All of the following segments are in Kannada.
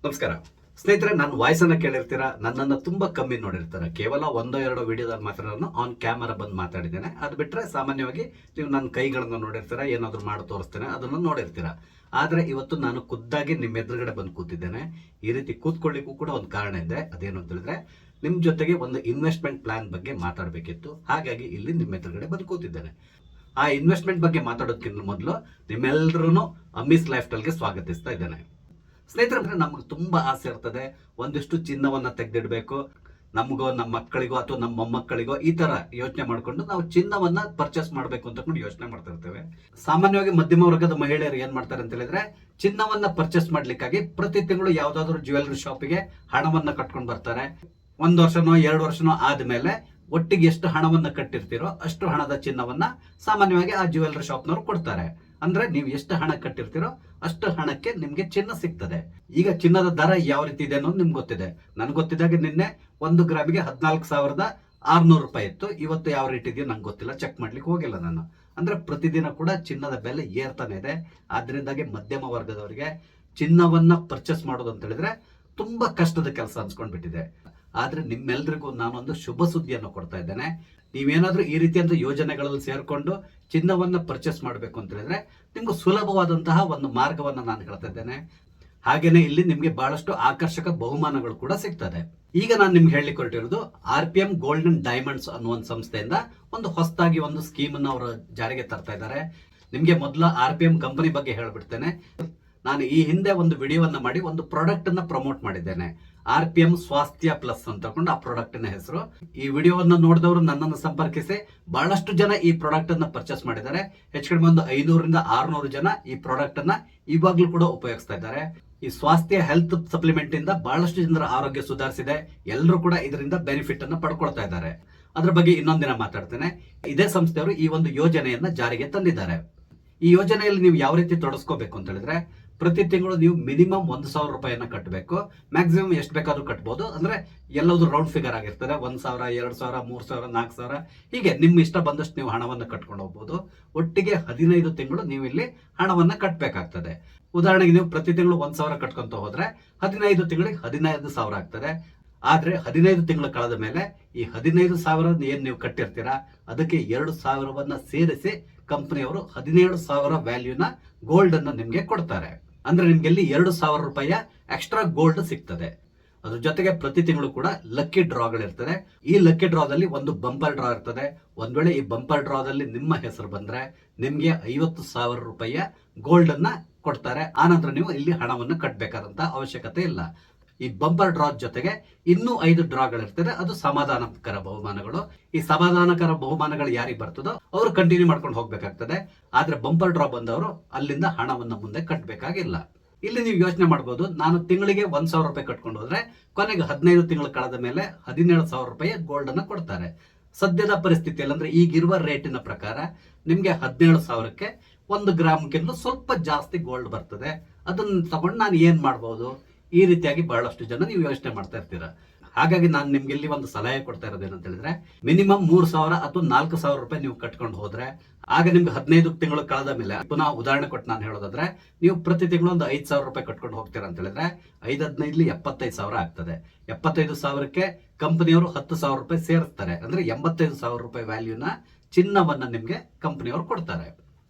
ನಮಸ್ಕಾರ ಸ್ನೇಹಿತರೆ, ನನ್ನ ವಾಯ್ಸನ್ನು ಕೇಳಿರ್ತೀರಾ. ನನ್ನನ್ನು ತುಂಬಾ ಕಮ್ಮಿ ನೋಡಿರ್ತಾರೆ. ಕೇವಲ ಒಂದೋ ಎರಡೋ ವಿಡಿಯೋದಲ್ಲಿ ಮಾತ್ರ ನಾನು ಆನ್ ಕ್ಯಾಮರಾ ಬಂದು ಮಾತಾಡಿದ್ದೇನೆ. ಅದು ಬಿಟ್ಟರೆ ಸಾಮಾನ್ಯವಾಗಿ ನೀವು ನನ್ನ ಕೈಗಳನ್ನು ನೋಡಿರ್ತೀರಾ, ಏನಾದರೂ ಮಾಡಿ ತೋರಿಸ್ತೇನೆ, ಅದನ್ನು ನೋಡಿರ್ತೀರಾ. ಆದರೆ ಇವತ್ತು ನಾನು ಖುದ್ದಾಗಿ ನಿಮ್ಮ ಎದುರುಗಡೆ ಬಂದು ಕೂತಿದ್ದೇನೆ. ಈ ರೀತಿ ಕೂತ್ಕೊಳ್ಳಿಕ್ಕೂ ಕೂಡ ಒಂದು ಕಾರಣ ಇದೆ. ಅದೇನು ಅಂತ ಹೇಳಿದ್ರೆ, ನಿಮ್ಮ ಜೊತೆಗೆ ಒಂದು ಇನ್ವೆಸ್ಟ್ಮೆಂಟ್ ಪ್ಲಾನ್ ಬಗ್ಗೆ ಮಾತಾಡಬೇಕಿತ್ತು. ಹಾಗಾಗಿ ಇಲ್ಲಿ ನಿಮ್ಮ ಎದುರುಗಡೆ ಬಂದು ಕೂತಿದ್ದೇನೆ. ಆ ಇನ್ವೆಸ್ಟ್ಮೆಂಟ್ ಬಗ್ಗೆ ಮಾತಾಡೋದಕ್ಕಿಂತ ಮೊದಲು ನಿಮ್ಮೆಲ್ಲರೂ ಅಮ್ಮೀಸ್ ಲೈಫ್ ಸ್ಟೈಲ್ಗೆ ಸ್ವಾಗತಿಸ್ತಾ ಇದ್ದೇನೆ. ಸ್ನೇಹಿತರೆ, ನಮ್ಗೆ ತುಂಬಾ ಆಸೆ ಇರ್ತದೆ ಒಂದಿಷ್ಟು ಚಿನ್ನವನ್ನ ತೆಗೆದಿಡಬೇಕು, ನಮಗೋ ನಮ್ಮ ಮಕ್ಕಳಿಗೋ ಅಥವಾ ನಮ್ಮ ಮೊಮ್ಮಕ್ಕಳಿಗೋ ಈ ತರ ಯೋಚನೆ ಮಾಡ್ಕೊಂಡು ನಾವು ಚಿನ್ನವನ್ನ ಪರ್ಚೇಸ್ ಮಾಡಬೇಕು ಅಂತ ಯೋಚನೆ ಮಾಡ್ತಾ ಇರ್ತೇವೆ. ಸಾಮಾನ್ಯವಾಗಿ ಮಧ್ಯಮ ವರ್ಗದ ಮಹಿಳೆಯರು ಏನ್ ಮಾಡ್ತಾರೆ ಅಂತ ಹೇಳಿದ್ರೆ, ಚಿನ್ನವನ್ನ ಪರ್ಚೇಸ್ ಮಾಡ್ಲಿಕ್ಕಾಗಿ ಪ್ರತಿ ತಿಂಗಳು ಯಾವ್ದಾದ್ರು ಜ್ಯುವೆಲರಿ ಶಾಪಿಗೆ ಹಣವನ್ನ ಕಟ್ಕೊಂಡು ಬರ್ತಾರೆ. 1 ವರ್ಷನೋ 2 ವರ್ಷನೋ ಆದ್ಮೇಲೆ ಒಟ್ಟಿಗೆ ಎಷ್ಟು ಹಣವನ್ನ ಕಟ್ಟಿರ್ತೀರೋ ಅಷ್ಟು ಹಣದ ಚಿನ್ನವನ್ನ ಸಾಮಾನ್ಯವಾಗಿ ಆ ಜ್ಯುವೆಲರಿ ಶಾಪ್ನವರು ಕೊಡ್ತಾರೆ. ಅಂದ್ರೆ ನೀವು ಎಷ್ಟು ಹಣ ಕಟ್ಟಿರ್ತೀರೋ ಅಷ್ಟು ಹಣಕ್ಕೆ ನಿಮ್ಗೆ ಚಿನ್ನ ಸಿಗ್ತದೆ. ಈಗ ಚಿನ್ನದ ದರ ಯಾವ ರೀತಿ ಇದೆ ಅನ್ನೋದು ನಿಮ್ಗೆ ಗೊತ್ತಿದೆ. ನನ್ಗೆ ಗೊತ್ತಿದ್ದಾಗ ನಿನ್ನೆ 1 ಗ್ರಾಮಿಗೆ 14,600 ರೂಪಾಯಿ ಇತ್ತು. ಇವತ್ತು ಯಾವ ರೇಟ್ ಇದೆಯೋ ನಂಗೆ ಗೊತ್ತಿಲ್ಲ, ಚೆಕ್ ಮಾಡ್ಲಿಕ್ಕೆ ಹೋಗಿಲ್ಲ ನಾನು. ಅಂದ್ರೆ ಪ್ರತಿದಿನ ಕೂಡ ಚಿನ್ನದ ಬೆಲೆ ಏರ್ತಾನೆ ಇದೆ. ಆದ್ರಿಂದಾಗಿ ಮಧ್ಯಮ ವರ್ಗದವರಿಗೆ ಚಿನ್ನವನ್ನ ಪರ್ಚೇಸ್ ಮಾಡೋದು ಅಂತ ಹೇಳಿದ್ರೆ ತುಂಬಾ ಕಷ್ಟದ ಕೆಲಸ ಅನ್ಸ್ಕೊಂಡ್ಬಿಟ್ಟಿದೆ. ಆದ್ರೆ ನಿಮ್ಮೆಲ್ರಿಗೂ ನಾನೊಂದು ಶುಭ ಸುದ್ದಿಯನ್ನು ಕೊಡ್ತಾ ಇದ್ದೇನೆ. ನೀವೇನಾದ್ರೂ ಈ ರೀತಿಯಂತ ಯೋಜನೆಗಳಲ್ಲಿ ಸೇರ್ಕೊಂಡು ಚಿನ್ನವನ್ನ ಪರ್ಚೇಸ್ ಮಾಡಬೇಕು ಅಂತ ಹೇಳಿದ್ರೆ ನಿಮ್ಗೆ ಸುಲಭವಾದಂತಹ ಒಂದು ಮಾರ್ಗವನ್ನ ನಾನು ಹೇಳ್ತಾ ಇದ್ದೇನೆ. ಹಾಗೇನೆ ಇಲ್ಲಿ ನಿಮ್ಗೆ ಬಹಳಷ್ಟು ಆಕರ್ಷಕ ಬಹುಮಾನಗಳು ಕೂಡ ಸಿಗ್ತದೆ. ಈಗ ನಾನು ನಿಮ್ಗೆ ಹೇಳಲಿಕ್ಕೆ ಹೊರಟಿರೋದು RPM ಗೋಲ್ಡನ್ ಡೈಮಂಡ್ಸ್ ಅನ್ನೋ ಒಂದು ಸಂಸ್ಥೆಯಿಂದ ಒಂದು ಹೊಸದಾಗಿ ಒಂದು ಸ್ಕೀಮ್ ಅನ್ನು ಅವರು ಜಾರಿಗೆ ತರ್ತಾ ಇದ್ದಾರೆ. ನಿಮ್ಗೆ ಮೊದಲ RPM ಕಂಪನಿ ಬಗ್ಗೆ ಹೇಳ್ಬಿಡ್ತೇನೆ. ನಾನು ಈ ಹಿಂದೆ ಒಂದು ವಿಡಿಯೋವನ್ನ ಮಾಡಿ ಒಂದು ಪ್ರಾಡಕ್ಟ್ ಅನ್ನ ಪ್ರಮೋಟ್ ಮಾಡಿದ್ದೇನೆ, RPM ಸ್ವಾಸ್ಥ್ಯ ಪ್ಲಸ್ ಅಂತ ತಗೊಂಡು ಆ ಪ್ರಾಡಕ್ಟ್ ನ ಹೆಸರು. ಈ ವಿಡಿಯೋವನ್ನ ನೋಡಿದವರು ನನ್ನನ್ನು ಸಂಪರ್ಕಿಸಿ ಬಹಳಷ್ಟು ಜನ ಈ ಪ್ರಾಡಕ್ಟ್ ಅನ್ನ ಪರ್ಚೇಸ್ ಮಾಡಿದ್ದಾರೆ. ಹೆಚ್ಚು ಕಡಿಮೆ ಒಂದು 500ರಿಂದ 600 ಜನ ಈ ಪ್ರಾಡಕ್ಟ್ ಅನ್ನ ಇವಾಗ್ಲೂ ಕೂಡ ಉಪಯೋಗಿಸ್ತಾ ಇದ್ದಾರೆ. ಈ ಸ್ವಾಸ್ಥ್ಯ ಹೆಲ್ತ್ ಸಪ್ಲಿಮೆಂಟ್ ಇಂದ ಬಹಳಷ್ಟು ಜನರ ಆರೋಗ್ಯ ಸುಧಾರಿಸಿದೆ. ಎಲ್ಲರೂ ಕೂಡ ಇದರಿಂದ ಬೆನಿಫಿಟ್ ಅನ್ನ ಪಡ್ಕೊಳ್ತಾ ಇದ್ದಾರೆ. ಅದ್ರ ಬಗ್ಗೆ ಇನ್ನೊಂದಿನ ಮಾತಾಡ್ತೇನೆ. ಇದೇ ಸಂಸ್ಥೆಯವರು ಈ ಒಂದು ಯೋಜನೆಯನ್ನ ಜಾರಿಗೆ ತಂದಿದ್ದಾರೆ. ಈ ಯೋಜನೆಯಲ್ಲಿ ನೀವು ಯಾವ ರೀತಿ ತೊಡಸ್ಕೋಬೇಕು ಅಂತ ಹೇಳಿದ್ರೆ, ಪ್ರತಿ ತಿಂಗಳು ನೀವು ಮಿನಿಮಮ್ 1,000 ರೂಪಾಯಿಯನ್ನ ಕಟ್ಟಬೇಕು. ಮ್ಯಾಕ್ಸಿಮಮ್ ಎಷ್ಟು ಬೇಕಾದ್ರೂ ಕಟ್ಬೋದು. ಅಂದ್ರೆ ಎಲ್ಲದೂ ರೌಂಡ್ ಫಿಗರ್ ಆಗಿರ್ತದೆ. 1,000, 2,000, 3,000, 4,000 ಹೀಗೆ ನಿಮ್ಮ ಇಷ್ಟ ಬಂದಷ್ಟು ನೀವು ಹಣವನ್ನ ಕಟ್ಕೊಂಡು ಹೋಗ್ಬೋದು. ಒಟ್ಟಿಗೆ 15 ತಿಂಗಳು ನೀವು ಇಲ್ಲಿ ಹಣವನ್ನ ಕಟ್ಟಬೇಕಾಗ್ತದೆ. ಉದಾಹರಣೆಗೆ ನೀವು ಪ್ರತಿ ತಿಂಗಳು 1,000 ಕಟ್ಕೊಂತ ಹೋದ್ರೆ 15 ತಿಂಗಳಿಗೆ 15,000 ಆಗ್ತದೆ. ಆದ್ರೆ 15 ತಿಂಗಳು ಕಳೆದ ಮೇಲೆ ಈ 15,000 ಏನ್ ನೀವು ಕಟ್ಟಿರ್ತೀರಾ ಅದಕ್ಕೆ 2,000ವನ್ನ ಸೇರಿಸಿ ಕಂಪನಿಯವರು 17,000 ವ್ಯಾಲ್ಯೂನ ಗೋಲ್ಡ್ ಅನ್ನ ನಿಮ್ಗೆ ಕೊಡ್ತಾರೆ. ಅಂದ್ರೆ ನಿಮ್ಗೆ ಇಲ್ಲಿ 2,000 ರೂಪಾಯಿಯ ಎಕ್ಸ್ಟ್ರಾ ಗೋಲ್ಡ್ ಸಿಗ್ತದೆ. ಅದ್ರ ಜೊತೆಗೆ ಪ್ರತಿ ತಿಂಗಳು ಕೂಡ ಲಕ್ಕಿ ಡ್ರಾಗಳಿರ್ತದೆ. ಈ ಲಕ್ಕಿ ಡ್ರಾದಲ್ಲಿ ಒಂದು ಬಂಪರ್ ಡ್ರಾ ಇರ್ತದೆ. ಒಂದ್ ವೇಳೆ ಈ ಬಂಪರ್ ಡ್ರಾದಲ್ಲಿ ನಿಮ್ಮ ಹೆಸರು ಬಂದ್ರೆ ನಿಮ್ಗೆ 50,000 ರೂಪಾಯಿಯ ಗೋಲ್ಡ್ ಅನ್ನ ಕೊಡ್ತಾರೆ. ಆನಂತರ ನೀವು ಇಲ್ಲಿ ಹಣವನ್ನು ಕಟ್ಟಬೇಕಾದಂತ ಅವಶ್ಯಕತೆ ಇಲ್ಲ. ಈ ಬಂಪರ್ ಡ್ರಾ ಜೊತೆಗೆ ಇನ್ನೂ 5 ಡ್ರಾಗಳಿರ್ತದೆ. ಅದು ಸಮಾಧಾನಕರ ಬಹುಮಾನಗಳು. ಈ ಸಮಾಧಾನಕರ ಬಹುಮಾನಗಳು ಯಾರಿಗೆ ಬರ್ತದೋ ಅವರು ಕಂಟಿನ್ಯೂ ಮಾಡ್ಕೊಂಡು ಹೋಗ್ಬೇಕಾಗ್ತದೆ. ಆದ್ರೆ ಬಂಪರ್ ಡ್ರಾ ಬಂದವರು ಅಲ್ಲಿಂದ ಹಣವನ್ನ ಮುಂದೆ ಕಟ್ಟಬೇಕಾಗಿಲ್ಲ. ಇಲ್ಲಿ ನೀವು ಯೋಚನೆ ಮಾಡಬಹುದು, ನಾನು ತಿಂಗಳಿಗೆ 1,000 ರೂಪಾಯಿ ಕಟ್ಕೊಂಡು ಹೋದ್ರೆ ಕೊನೆಗೆ 15 ತಿಂಗಳು ಕಳೆದ ಮೇಲೆ 17,000 ರೂಪಾಯಿ ಗೋಲ್ಡ್ ಅನ್ನ ಕೊಡ್ತಾರೆ. ಸದ್ಯದ ಪರಿಸ್ಥಿತಿಯಲ್ಲಿ ಅಂದ್ರೆ ಈಗಿರುವ ರೇಟಿನ ಪ್ರಕಾರ ನಿಮ್ಗೆ 17,000ಕ್ಕೆ 1 ಗ್ರಾಮ್ಗಿಂತ ಸ್ವಲ್ಪ ಜಾಸ್ತಿ ಗೋಲ್ಡ್ ಬರ್ತದೆ. ಅದನ್ನ ತಗೊಂಡು ನಾನು ಏನ್ ಮಾಡ್ಬೋದು, ಈ ರೀತಿಯಾಗಿ ಬಹಳಷ್ಟು ಜನ ನೀವು ಯೋಚನೆ ಮಾಡ್ತಾ ಇರ್ತೀರಾ. ಹಾಗಾಗಿ ನಾನು ನಿಮ್ಗೆ ಇಲ್ಲಿ ಒಂದು ಸಲಹೆ ಕೊಡ್ತಾ ಇರೋದೇನಂತ ಹೇಳಿದ್ರೆ, ಮಿನಿಮಮ್ 3,000 ಅಥವಾ 4,000 ರೂಪಾಯಿ ನೀವು ಕಟ್ಕೊಂಡು ಹೋದ್ರೆ ಆಗ ನಿಮ್ಗೆ 15 ತಿಂಗಳು ಕಳೆದ ಮೇಲೆ, ಪುನಃ ಉದಾಹರಣೆ ಕೊಟ್ಟು ನಾನು ಹೇಳೋದಾದ್ರೆ, ನೀವು ಪ್ರತಿ ತಿಂಗಳು ಒಂದು 5,000 ರೂಪಾಯಿ ಕಟ್ಕೊಂಡು ಹೋಗ್ತೀರಾ ಅಂತ ಹೇಳಿದ್ರೆ 5-15 75,000 ಆಗ್ತದೆ. 75,000ಕ್ಕೆ ಕಂಪನಿಯವರು 10,000 ರೂಪಾಯಿ ಸೇರಿಸ್ತಾರೆ. ಅಂದ್ರೆ 85,000 ರೂಪಾಯಿ ವ್ಯಾಲ್ಯೂನ ಚಿನ್ನವನ್ನ ನಿಮ್ಗೆ ಕಂಪನಿಯವರು ಕೊಡ್ತಾರೆ.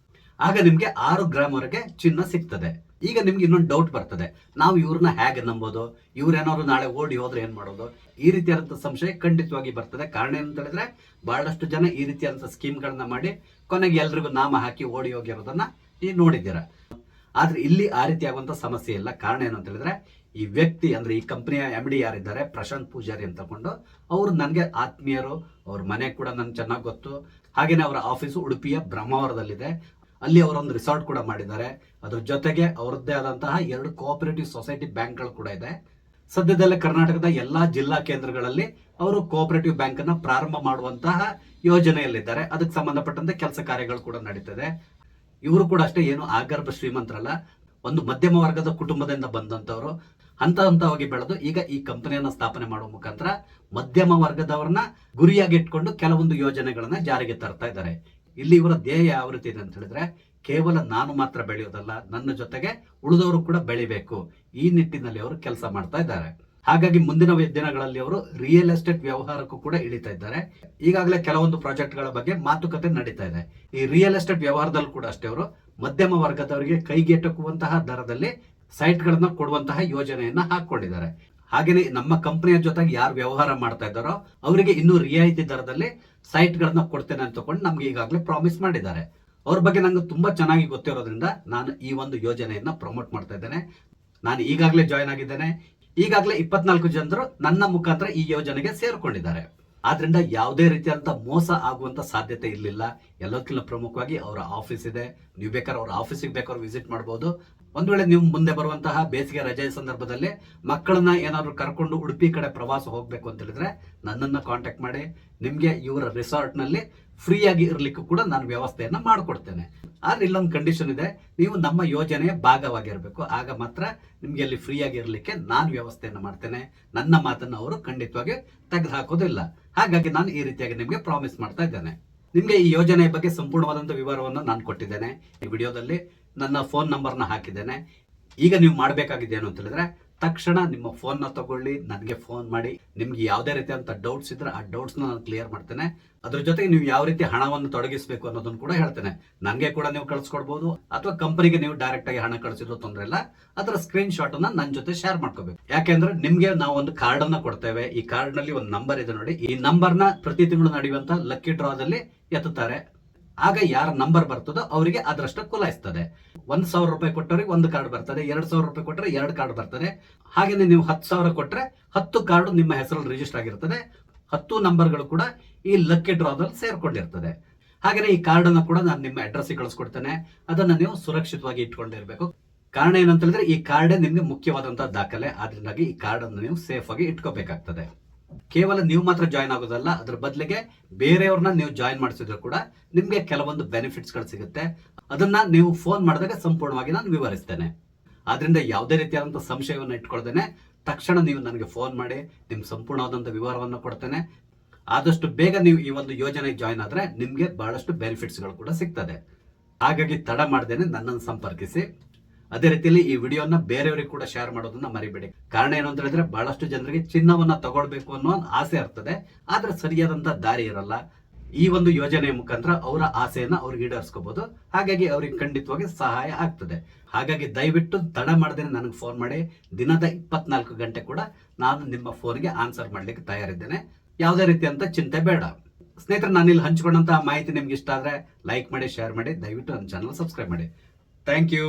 ಆಗ ನಿಮ್ಗೆ 6 ಗ್ರಾಮ್ ವರೆಗೆ ಚಿನ್ನ ಸಿಗ್ತದೆ. ಈಗ ನಿಮ್ಗೆ ಇನ್ನೊಂದು ಡೌಟ್ ಬರ್ತದೆ, ನಾವು ಇವ್ರನ್ನ ಹೇಗೆ ನಂಬೋದು, ಇವ್ರೇನಾದ್ರು ನಾಳೆ ಓಡಿ ಹೋದ್ರೆ ಏನ್ ಮಾಡೋದು? ಈ ರೀತಿಯಾದಂತಹ ಸಂಶಯ ಖಂಡಿತವಾಗಿ ಬರ್ತದೆ. ಕಾರಣ ಏನಂತ ಹೇಳಿದ್ರೆ, ಬಹಳಷ್ಟು ಜನ ಈ ರೀತಿಯಾದಂತಹ ಸ್ಕೀಮ್ಗಳನ್ನ ಮಾಡಿ ಕೊನೆಗೆ ಎಲ್ರಿಗೂ ನಾಮ ಹಾಕಿ ಓಡಿ ಹೋಗಿರೋದನ್ನ ನೀವು ನೋಡಿದ್ದೀರಾ. ಆದ್ರೆ ಇಲ್ಲಿ ಆ ರೀತಿಯಾಗುವಂತ ಸಮಸ್ಯೆ ಇಲ್ಲ. ಕಾರಣ ಏನು ಅಂತ ಹೇಳಿದ್ರೆ, ಈ ವ್ಯಕ್ತಿ ಅಂದ್ರೆ ಈ ಕಂಪನಿಯ MD ಯಾರಿದ್ದಾರೆ, ಪ್ರಶಾಂತ್ ಪೂಜಾರಿ ಅಂತ ತಗೊಂಡು, ಅವರು ನನಗೆ ಆತ್ಮೀಯರು. ಅವ್ರ ಮನೆ ಕೂಡ ನನ್ಗೆ ಚೆನ್ನಾಗಿ ಗೊತ್ತು. ಹಾಗೇನೆ ಅವರ ಆಫೀಸು ಉಡುಪಿಯ ಬ್ರಹ್ಮಾವರದಲ್ಲಿದೆ. ಅಲ್ಲಿ ಅವರೊಂದು ರಿಸಾರ್ಟ್ ಕೂಡ ಮಾಡಿದ್ದಾರೆ. ಅದ್ರ ಜೊತೆಗೆ ಅವರದ್ದೇ ಆದಂತಹ 2 ಕೋಆಪರೇಟಿವ್ ಸೊಸೈಟಿ ಬ್ಯಾಂಕ್ಗಳು ಕೂಡ ಇದೆ. ಸದ್ಯದಲ್ಲೇ ಕರ್ನಾಟಕದ ಎಲ್ಲಾ ಜಿಲ್ಲಾ ಕೇಂದ್ರಗಳಲ್ಲಿ ಅವರು ಕೋಆಪರೇಟಿವ್ ಬ್ಯಾಂಕ್ ಅನ್ನ ಪ್ರಾರಂಭ ಮಾಡುವಂತಹ ಯೋಜನೆಯಲ್ಲಿದ್ದಾರೆ. ಅದಕ್ಕೆ ಸಂಬಂಧಪಟ್ಟಂತೆ ಕೆಲಸ ಕಾರ್ಯಗಳು ಕೂಡ ನಡೀತದೆ. ಇವರು ಕೂಡ ಅಷ್ಟೇ ಏನು ಆಗರ್ಭ ಶ್ರೀಮಂತರಲ್ಲ, ಒಂದು ಮಧ್ಯಮ ವರ್ಗದ ಕುಟುಂಬದಿಂದ ಬಂದಂತವರು. ಹಂತವಾಗಿ ಬೆಳೆದು ಈಗ ಈ ಕಂಪನಿಯನ್ನ ಸ್ಥಾಪನೆ ಮಾಡುವ ಮುಖಾಂತರ ಮಧ್ಯಮ ವರ್ಗದವರನ್ನ ಗುರಿಯಾಗಿ ಇಟ್ಕೊಂಡು ಕೆಲವೊಂದು ಯೋಜನೆಗಳನ್ನ ಜಾರಿಗೆ ತರ್ತಾ ಇದ್ದಾರೆ. ಇಲ್ಲಿ ಇವರ ಧ್ಯೇಯ ಯಾವ ರೀತಿ ಇದೆ ಅಂತ ಹೇಳಿದ್ರೆ, ಕೇವಲ ನಾನು ಮಾತ್ರ ಬೆಳೆಯೋದಲ್ಲ, ನನ್ನ ಜೊತೆಗೆ ಉಳಿದವರು ಕೂಡ ಬೆಳಿಬೇಕು, ಈ ನಿಟ್ಟಿನಲ್ಲಿ ಅವರು ಕೆಲಸ ಮಾಡ್ತಾ ಇದ್ದಾರೆ. ಹಾಗಾಗಿ ಮುಂದಿನ ದಿನಗಳಲ್ಲಿ ಅವರು ರಿಯಲ್ ಎಸ್ಟೇಟ್ ವ್ಯವಹಾರಕ್ಕೂ ಕೂಡ ಇಳಿತಾ ಇದ್ದಾರೆ. ಈಗಾಗಲೇ ಕೆಲವೊಂದು ಪ್ರಾಜೆಕ್ಟ್ಗಳ ಬಗ್ಗೆ ಮಾತುಕತೆ ನಡೀತಾ ಇದೆ. ಈ ರಿಯಲ್ ಎಸ್ಟೇಟ್ ವ್ಯವಹಾರದಲ್ಲೂ ಕೂಡ ಅಷ್ಟೇ ಅವರು ಮಧ್ಯಮ ವರ್ಗದವರಿಗೆ ಕೈಗೆಟಕುವಂತಹ ದರದಲ್ಲಿ ಸೈಟ್ಗಳನ್ನ ಕೊಡುವಂತಹ ಯೋಜನೆಯನ್ನ ಹಾಕೊಂಡಿದ್ದಾರೆ. ಹಾಗೇನೆ ನಮ್ಮ ಕಂಪನಿಯ ಜೊತೆಗೆ ಯಾರು ವ್ಯವಹಾರ ಮಾಡ್ತಾ ಇದ್ದಾರೋ ಅವರಿಗೆ ಇನ್ನೂ ರಿಯಾಯಿತಿ ದರದಲ್ಲಿ ಸೈಟ್ಗಳನ್ನ ಕೊಡ್ತೇನೆ ಅಂತ ತಗೊಂಡು ನಮ್ಗೆ ಈಗಾಗಲೇ ಪ್ರಾಮಿಸ್ ಮಾಡಿದ್ದಾರೆ. ಅವ್ರ ಬಗ್ಗೆ ನಂಗೆ ತುಂಬಾ ಚೆನ್ನಾಗಿ ಗೊತ್ತಿರೋದ್ರಿಂದ ನಾನು ಈ ಒಂದು ಯೋಜನೆಯನ್ನ ಪ್ರಮೋಟ್ ಮಾಡ್ತಾ ಇದ್ದೇನೆ. ನಾನು ಈಗಾಗಲೇ ಜಾಯ್ನ್ ಆಗಿದ್ದೇನೆ. ಈಗಾಗಲೇ 24 ಜನರು ನನ್ನ ಮುಖಾಂತರ ಈ ಯೋಜನೆಗೆ ಸೇರ್ಕೊಂಡಿದ್ದಾರೆ. ಆದ್ರಿಂದ ಯಾವುದೇ ರೀತಿಯಾದಂತಹ ಮೋಸ ಆಗುವಂತ ಸಾಧ್ಯತೆ ಇರಲಿಲ್ಲ. ಎಲ್ಲದಕ್ಕಿಂತ ಪ್ರಮುಖವಾಗಿ ಅವರ ಆಫೀಸ್ ಇದೆ. ನೀವು ಬೇಕಾದ್ರೆ ಅವ್ರ ಆಫೀಸಿಗೆ ಬೇಕಾದ್ರೆ ವಿಸಿಟ್ ಮಾಡಬಹುದು. ಒಂದ್ ವೇಳೆ ನೀವು ಮುಂದೆ ಬರುವಂತಹ ಬೇಸಿಗೆ ರಜೆ ಸಂದರ್ಭದಲ್ಲಿ ಮಕ್ಕಳನ್ನ ಏನಾದ್ರು ಕರ್ಕೊಂಡು ಉಡುಪಿ ಕಡೆ ಪ್ರವಾಸ ಹೋಗ್ಬೇಕು ಅಂತ ಹೇಳಿದ್ರೆ ನನ್ನನ್ನ ಕಾಂಟ್ಯಾಕ್ಟ್ ಮಾಡಿ. ನಿಮ್ಗೆ ಇವರ ರಿಸಾರ್ಟ್ ನಲ್ಲಿ ಫ್ರೀ ಆಗಿ ಇರ್ಲಿಕ್ಕೂ ಕೂಡ ನಾನು ವ್ಯವಸ್ಥೆಯನ್ನ ಮಾಡಿಕೊಡ್ತೇನೆ. ಆದ್ರೆ ಇಲ್ಲೊಂದು ಕಂಡೀಷನ್ ಇದೆ, ನೀವು ನಮ್ಮ ಯೋಜನೆಯ ಭಾಗವಾಗಿರ್ಬೇಕು. ಆಗ ಮಾತ್ರ ನಿಮ್ಗೆ ಅಲ್ಲಿ ಫ್ರೀ ಆಗಿ ಇರ್ಲಿಕ್ಕೆ ನಾನು ವ್ಯವಸ್ಥೆಯನ್ನ ಮಾಡ್ತೇನೆ. ನನ್ನ ಮಾತನ್ನ ಅವರು ಖಂಡಿತವಾಗಿ ತೆಗೆದು ಹಾಕೋದಿಲ್ಲ. ಹಾಗಾಗಿ ನಾನು ಈ ರೀತಿಯಾಗಿ ನಿಮ್ಗೆ ಪ್ರಾಮಿಸ್ ಮಾಡ್ತಾ ಇದ್ದೇನೆ. ನಿಮ್ಗೆ ಈ ಯೋಜನೆಯ ಬಗ್ಗೆ ಸಂಪೂರ್ಣವಾದಂತ ವಿವರವನ್ನು ನಾನು ಕೊಟ್ಟಿದ್ದೇನೆ. ಈ ವಿಡಿಯೋದಲ್ಲಿ ನನ್ನ ಫೋನ್ ನಂಬರ್ನ ಹಾಕಿದ್ದೇನೆ. ಈಗ ನೀವು ಮಾಡಬೇಕಾಗಿದ್ದೇನು ಅಂತ ಹೇಳಿದ್ರೆ ತಕ್ಷಣ ನಿಮ್ಮ ಫೋನ್ ನ ತಗೊಳ್ಳಿ, ನನಗೆ ಫೋನ್ ಮಾಡಿ. ನಿಮ್ಗೆ ಯಾವುದೇ ರೀತಿಯಂತ ಡೌಟ್ಸ್ ಇದ್ರೆ ಆ ಡೌಟ್ಸ್ ನಾನು ಕ್ಲಿಯರ್ ಮಾಡ್ತೇನೆ. ಅದ್ರ ಜೊತೆಗೆ ನೀವು ಯಾವ ರೀತಿ ಹಣವನ್ನು ತೊಡಗಿಸಬೇಕು ಅನ್ನೋದನ್ನು ಕೂಡ ಹೇಳ್ತೇನೆ. ನನಗೆ ಕೂಡ ನೀವು ಕಳ್ಸಿಕೊಡ್ಬಹುದು, ಅಥವಾ ಕಂಪನಿಗೆ ನೀವು ಡೈರೆಕ್ಟ್ ಆಗಿ ಹಣ ಕಳಿಸಿದ್ರು ತೊಂದರೆ ಇಲ್ಲ. ಅದರ ಸ್ಕ್ರೀನ್ ಶಾಟ್ ಅನ್ನ ನನ್ನ ಜೊತೆ ಶೇರ್ ಮಾಡ್ಕೋಬೇಕು. ಯಾಕೆಂದ್ರೆ ನಿಮ್ಗೆ ನಾವು ಒಂದು ಕಾರ್ಡ್ ಅನ್ನ ಕೊಡ್ತೇವೆ. ಈ ಕಾರ್ಡ್ ನಲ್ಲಿ ಒಂದು ನಂಬರ್ ಇದೆ ನೋಡಿ. ಈ ನಂಬರ್ ನ ಪ್ರತಿ ತಿಂಗಳು ನಡೆಯುವಂತ ಲಕ್ಕಿ ಡ್ರಾದಲ್ಲಿ ಎತ್ತುತ್ತಾರೆ. ಆಗ ಯಾರ ನಂಬರ್ ಬರ್ತದೋ ಅವರಿಗೆ ಅದರಷ್ಟ ಕುಲಾಯಿಸ್ತದೆ. 1,000 ರೂಪಾಯಿ ಕೊಟ್ಟವ್ರಿಗೆ 1 ಕಾರ್ಡ್ ಬರ್ತದೆ, 2,000 ರೂಪಾಯಿ ಕೊಟ್ಟರೆ 2 ಕಾರ್ಡ್ ಬರ್ತದೆ. ಹಾಗೇನೆ ನೀವು 10,000 ಕೊಟ್ಟರೆ 10 ಕಾರ್ಡ್ ನಿಮ್ಮ ಹೆಸರಲ್ಲಿ ರಿಜಿಸ್ಟರ್ ಆಗಿರ್ತದೆ. 10 ನಂಬರ್ಗಳು ಕೂಡ ಈ ಲಕ್ಕಿ ಡ್ರಾದಲ್ಲಿ ಸೇರ್ಕೊಂಡಿರ್ತದೆ. ಹಾಗೇನೆ ಈ ಕಾರ್ಡ್ ಅನ್ನು ಕೂಡ ನಾನು ನಿಮ್ಮ ಅಡ್ರೆಸ್ ಕಳಿಸ್ಕೊಡ್ತೇನೆ. ಅದನ್ನ ನೀವು ಸುರಕ್ಷಿತವಾಗಿ ಇಟ್ಕೊಂಡಿರ್ಬೇಕು. ಕಾರಣ ಏನಂತ ಹೇಳಿದ್ರೆ ಈ ಕಾರ್ಡ್ ನಿಮ್ಗೆ ಮುಖ್ಯವಾದಂತಹ ದಾಖಲೆ. ಆದ್ರಿಂದಾಗಿ ಈ ಕಾರ್ಡ್ ಅನ್ನು ನೀವು ಸೇಫ್ ಆಗಿ ಇಟ್ಕೋಬೇಕಾಗ್ತದೆ. ಕೇವಲ ನೀವು ಮಾತ್ರ ಜಾಯ್ನ್ ಆಗೋದಲ್ಲ, ಅದ್ರ ಬದಲಿಗೆ ಬೇರೆಯವ್ರನ್ನ ನೀವು ಜಾಯ್ನ್ ಮಾಡಿಸಿದ್ರು ಕೂಡ ನಿಮ್ಗೆ ಕೆಲವೊಂದು ಬೆನಿಫಿಟ್ಸ್ ಗಳು ಸಿಗುತ್ತೆ. ಅದನ್ನ ನೀವು ಫೋನ್ ಮಾಡಿದಾಗ ಸಂಪೂರ್ಣವಾಗಿ ನಾನು ವಿವರಿಸ್ತೇನೆ. ಆದ್ರಿಂದ ಯಾವುದೇ ರೀತಿಯಾದಂತಹ ಸಂಶಯವನ್ನು ಇಟ್ಕೊಳ್ದೇನೆ ತಕ್ಷಣ ನೀವು ನನಗೆ ಫೋನ್ ಮಾಡಿ, ನಿಮ್ ಸಂಪೂರ್ಣವಾದಂತಹ ವಿವರವನ್ನು ಕೊಡ್ತೇನೆ. ಆದಷ್ಟು ಬೇಗ ನೀವು ಈ ಒಂದು ಯೋಜನೆಗೆ ಜಾಯ್ನ್ ಆದ್ರೆ ನಿಮ್ಗೆ ಬಹಳಷ್ಟು ಬೆನಿಫಿಟ್ಸ್ ಗಳು ಕೂಡ ಸಿಗ್ತದೆ. ಹಾಗಾಗಿ ತಡ ಮಾಡ್ದೇನೆ ನನ್ನನ್ನು ಸಂಪರ್ಕಿಸಿ. ಅದೇ ರೀತಿಯಲ್ಲಿ ಈ ವಿಡಿಯೋನ ಬೇರೆಯವರಿಗೆ ಕೂಡ ಶೇರ್ ಮಾಡೋದನ್ನ ಮರಿಬೇಡಿ. ಕಾರಣ ಏನು ಅಂತ ಹೇಳಿದ್ರೆ ಬಹಳಷ್ಟು ಜನರಿಗೆ ಚಿನ್ನವನ್ನ ತಗೊಳ್ಬೇಕು ಅನ್ನೋ ಒಂದು ಆಸೆ ಇರ್ತದೆ, ಆದ್ರೆ ಸರಿಯಾದಂತ ದಾರಿ ಇರಲ್ಲ. ಈ ಒಂದು ಯೋಜನೆಯ ಮುಖಾಂತರ ಅವರ ಆಸೆಯನ್ನ ಅವ್ರಿಗೆ ಈಡೇರಿಸ್ಕೋಬಹುದು. ಹಾಗಾಗಿ ಅವ್ರಿಗೆ ಖಂಡಿತವಾಗಿ ಸಹಾಯ ಆಗ್ತದೆ. ಹಾಗಾಗಿ ದಯವಿಟ್ಟು ತಡ ಮಾಡದೇನೆ ನನಗೆ ಫೋನ್ ಮಾಡಿ. ದಿನದ 24 ಗಂಟೆ ಕೂಡ ನಾನು ನಿಮ್ಮ ಫೋನ್ಗೆ ಆನ್ಸರ್ ಮಾಡ್ಲಿಕ್ಕೆ ತಯಾರಿದ್ದೇನೆ. ಯಾವುದೇ ರೀತಿಯಂತ ಚಿಂತೆ ಬೇಡ. ಸ್ನೇಹಿತರೆ, ನಾನು ಇಲ್ಲಿ ಹಂಚಿಕೊಂಡಂತಹ ಮಾಹಿತಿ ನಿಮ್ಗೆ ಇಷ್ಟ ಆದ್ರೆ ಲೈಕ್ ಮಾಡಿ, ಶೇರ್ ಮಾಡಿ. ದಯವಿಟ್ಟು ನನ್ನ ಚಾನಲ್ ಸಬ್ಸ್ಕ್ರೈಬ್ ಮಾಡಿ. Thank you.